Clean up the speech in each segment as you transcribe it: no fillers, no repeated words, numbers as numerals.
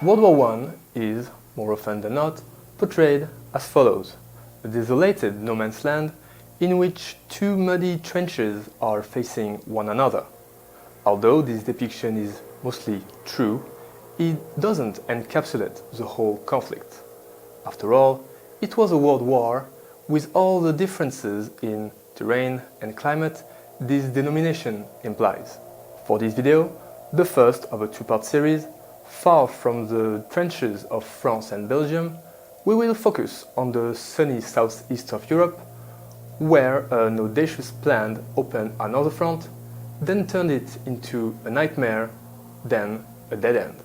World War I is, more often than not, portrayed as follows: a desolated no man's land in which two muddy trenches are facing one another. Although this depiction is mostly true, it doesn't encapsulate the whole conflict. After all, it was a world war with all the differences in terrain and climate this denomination implies. For this video, the first of a two-part series, far from the trenches of France and Belgium, we will focus on the sunny southeast of Europe, where an audacious plan opened another front, then turned it into a nightmare, then a dead end.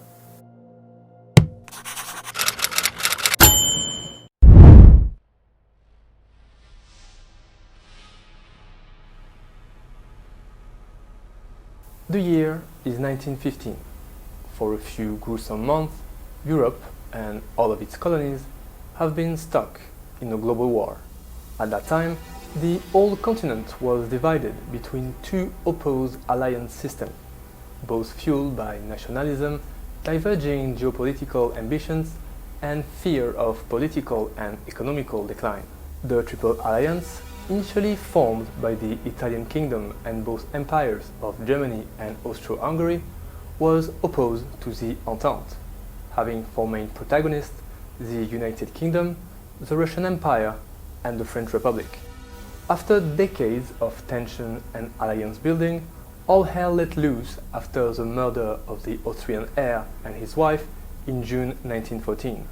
The year is 1915. For a few gruesome months, Europe and all of its colonies have been stuck in a global war. At that time, the old continent was divided between two opposed alliance systems, both fueled by nationalism, diverging geopolitical ambitions, and fear of political and economical decline. The Triple Alliance, initially formed by the Italian kingdom and both empires of Germany and Austro-Hungary, was opposed to the Entente, having for main protagonists the United Kingdom, the Russian Empire, and the French Republic. After decades of tension and alliance building, all hell let loose after the murder of the Austrian heir and his wife in June 1914.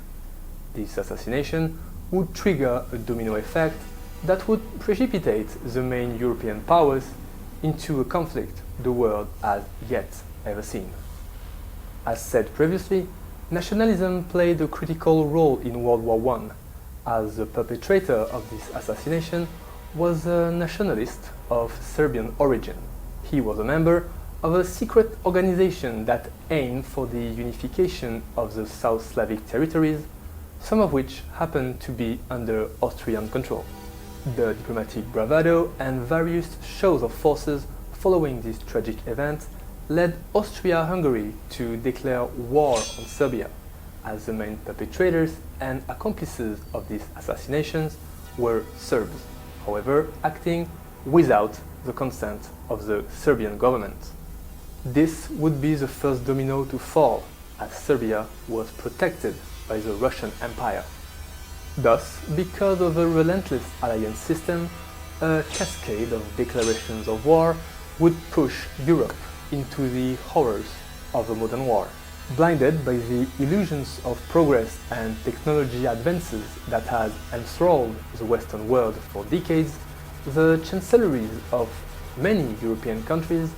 This assassination would trigger a domino effect that would precipitate the main European powers into a conflict the world has yet ever seen. As said previously, nationalism played a critical role in World War I, as the perpetrator of this assassination was a nationalist of Serbian origin. He was a member of a secret organization that aimed for the unification of the South Slavic territories, some of which happened to be under Austrian control. The diplomatic bravado and various shows of forces following this tragic event led Austria-Hungary to declare war on Serbia, as the main perpetrators and accomplices of these assassinations were Serbs, however acting without the consent of the Serbian government. This would be the first domino to fall, as Serbia was protected by the Russian Empire. Thus, because of a relentless alliance system, a cascade of declarations of war would push Europe into the horrors of a modern war. Blinded by the illusions of progress and technology advances that had enthralled the Western world for decades, the chancelleries of many European countries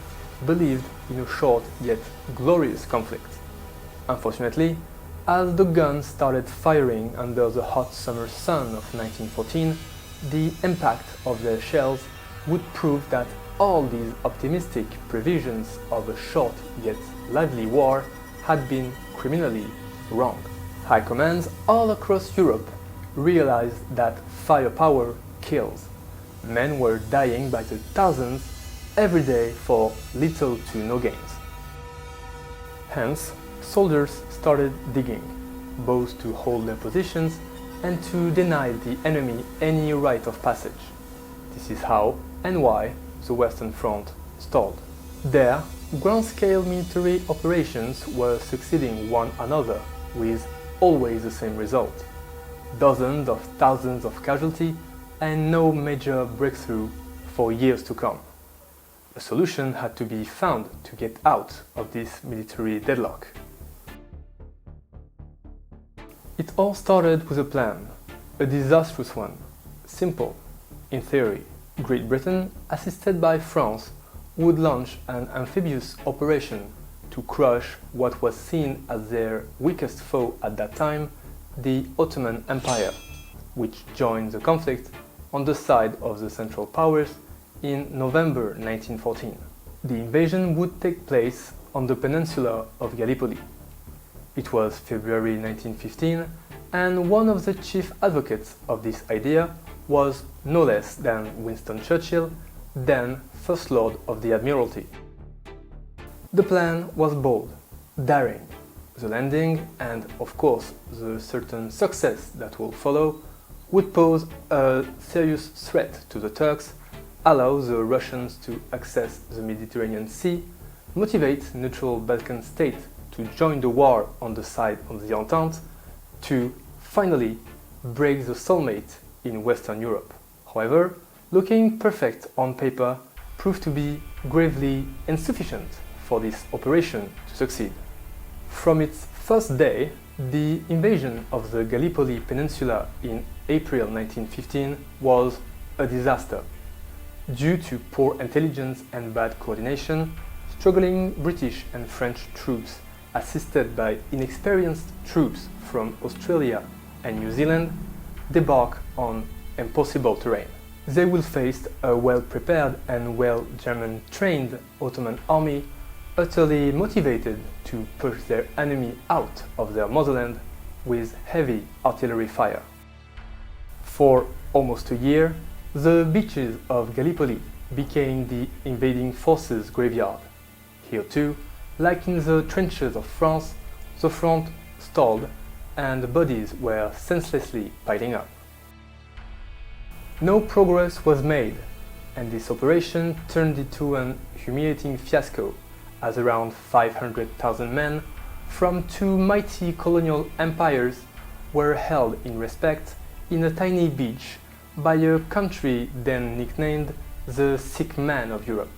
believed in a short yet glorious conflict. Unfortunately, as the guns started firing under the hot summer sun of 1914, the impact of their shells would prove that all these optimistic previsions of a short yet lively war had been criminally wrong. High commands all across Europe realized that firepower kills. Men were dying by the thousands every day for little to no gains. Hence, soldiers started digging, both to hold their positions and to deny the enemy any right of passage. This is how and why the Western Front stalled. There, ground-scale military operations were succeeding one another with always the same result: dozens of thousands of casualties and no major breakthrough for years to come. A solution had to be found to get out of this military deadlock. It all started with a plan, a disastrous one, simple, in theory. Great Britain, assisted by France, would launch an amphibious operation to crush what was seen as their weakest foe at that time, the Ottoman Empire, which joined the conflict on the side of the Central Powers in November 1914. The invasion would take place on the peninsula of Gallipoli. It was February 1915, and one of the chief advocates of this idea was no less than Winston Churchill, then First Lord of the Admiralty. The plan was bold, daring, The landing and, of course, the certain success that will follow would pose a serious threat to the Turks, allow the Russians to access the Mediterranean Sea, motivate neutral Balkan states to join the war on the side of the Entente, to finally break the stalemate in Western Europe. However, looking perfect on paper proved to be gravely insufficient for this operation to succeed. From its first day, the invasion of the Gallipoli Peninsula in April 1915 was a disaster. Due to poor intelligence and bad coordination, struggling British and French troops, assisted by inexperienced troops from Australia and New Zealand, debarked on impossible terrain. They will face a well-prepared and well-German-trained Ottoman army utterly motivated to push their enemy out of their motherland with heavy artillery fire. For almost a year, the beaches of Gallipoli became the invading forces' graveyard. Here too, like in the trenches of France, the front stalled and the bodies were senselessly piling up. No progress was made, and this operation turned into an humiliating fiasco, as around 500,000 men from two mighty colonial empires were held in respect in a tiny beach by a country then nicknamed the Sick Man of Europe.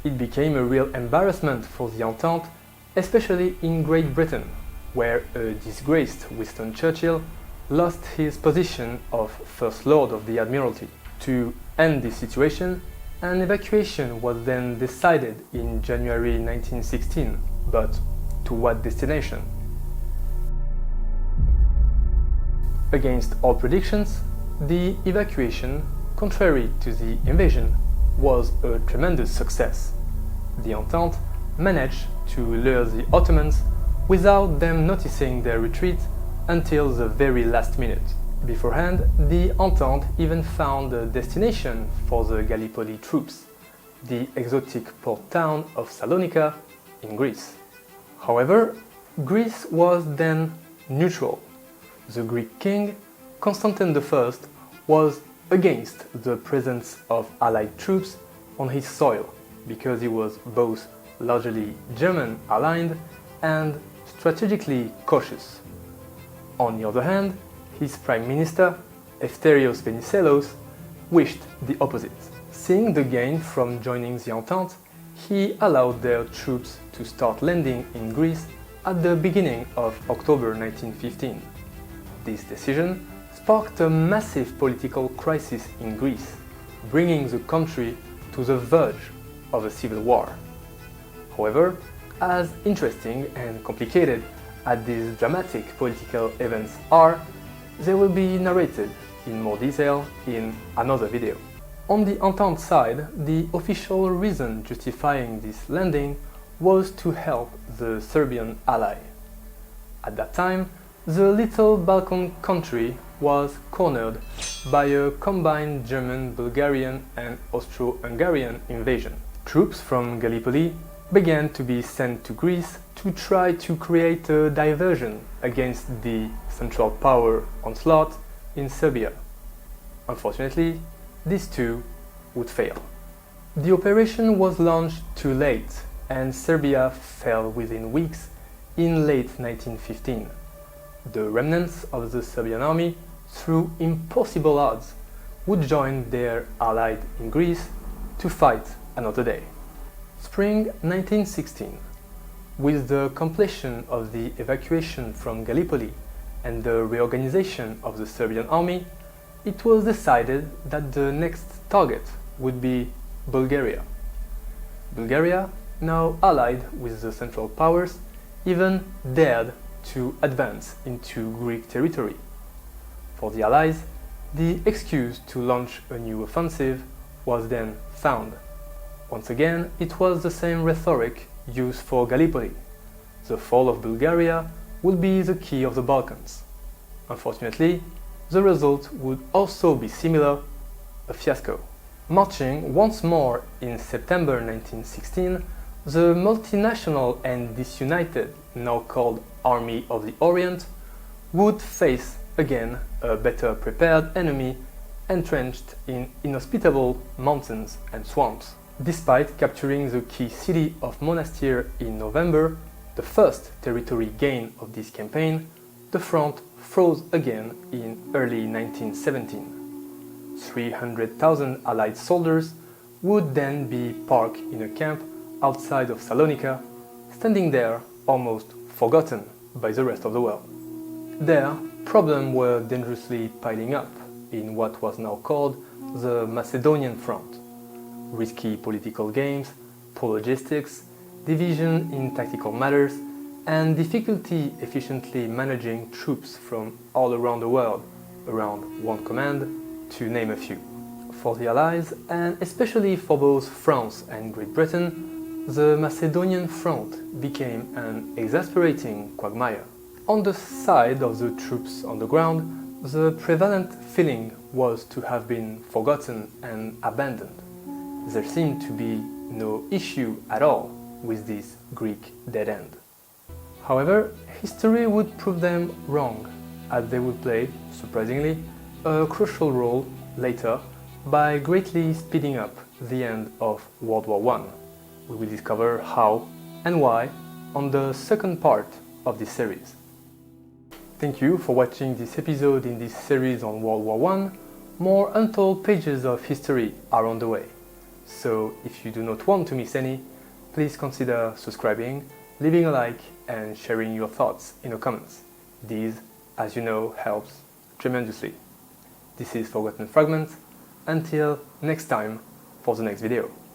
It became a real embarrassment for the Entente, especially in Great Britain, where a disgraced Winston Churchill lost his position of First Lord of the Admiralty. To end this situation, an evacuation was then decided in January 1916, but to what destination? Against all predictions, the evacuation, contrary to the invasion, was a tremendous success. The Entente managed to lure the Ottomans without them noticing their retreat until the very last minute. Beforehand, the Entente even found a destination for the Gallipoli troops, the exotic port town of Salonika in Greece. However, Greece was then neutral. The Greek king, Constantine I, was against the presence of Allied troops on his soil because he was both largely German aligned and strategically cautious. On the other hand, his prime minister, Eleftherios Venizelos, wished the opposite. Seeing the gain from joining the Entente, he allowed their troops to start landing in Greece at the beginning of October 1915. This decision sparked a massive political crisis in Greece, bringing the country to the verge of a civil war. However, as interesting and complicated as these dramatic political events are, they will be narrated in more detail in another video. On the Entente side, the official reason justifying this landing was to help the Serbian ally. At that time, the little Balkan country was cornered by a combined German, Bulgarian and Austro-Hungarian invasion. Troops from Gallipoli began to be sent to Greece to try to create a diversion against the Central Power onslaught in Serbia. Unfortunately, these two would fail. The operation was launched too late, and Serbia fell within weeks in late 1915. The remnants of the Serbian army, through impossible odds, would join their allied in Greece to fight another day. Spring 1916. With the completion of the evacuation from Gallipoli and the reorganization of the Serbian army, it was decided that the next target would be Bulgaria. Bulgaria, now allied with the Central Powers, even dared to advance into Greek territory. For the Allies, the excuse to launch a new offensive was then found. Once again, it was the same rhetoric used for Gallipoli. The fall of Bulgaria would be the key of the Balkans. Unfortunately, the result would also be similar, a fiasco. Marching once more in September 1916, The multinational and disunited, now called Army of the Orient, would face again a better prepared enemy entrenched in inhospitable mountains and swamps. Despite capturing the key city of Monastir in November, the first territory gain of this campaign, the front froze again in early 1917. 300,000 Allied soldiers would then be parked in a camp outside of Salonika, standing there almost forgotten by the rest of the world. There, problems were dangerously piling up in what was now called the Macedonian Front. Risky political games, poor logistics, division in tactical matters, and difficulty efficiently managing troops from all around the world around one command, to name a few. For the Allies, and especially for both France and Great Britain, the Macedonian Front became an exasperating quagmire. On the side of the troops on the ground, the prevalent feeling was to have been forgotten and abandoned. There seemed to be no issue at all with this Greek dead end. However, history would prove them wrong, as they would play, surprisingly, a crucial role later by greatly speeding up the end of World War I. We will discover how and why on the second part of this series. Thank you for watching this episode in this series on World War I. More untold pages of history are on the way. So if you do not want to miss any, please consider subscribing, leaving a like and sharing your thoughts in the comments. This, as you know, helps tremendously. This is Forgotten Fragments. Until next time for the next video.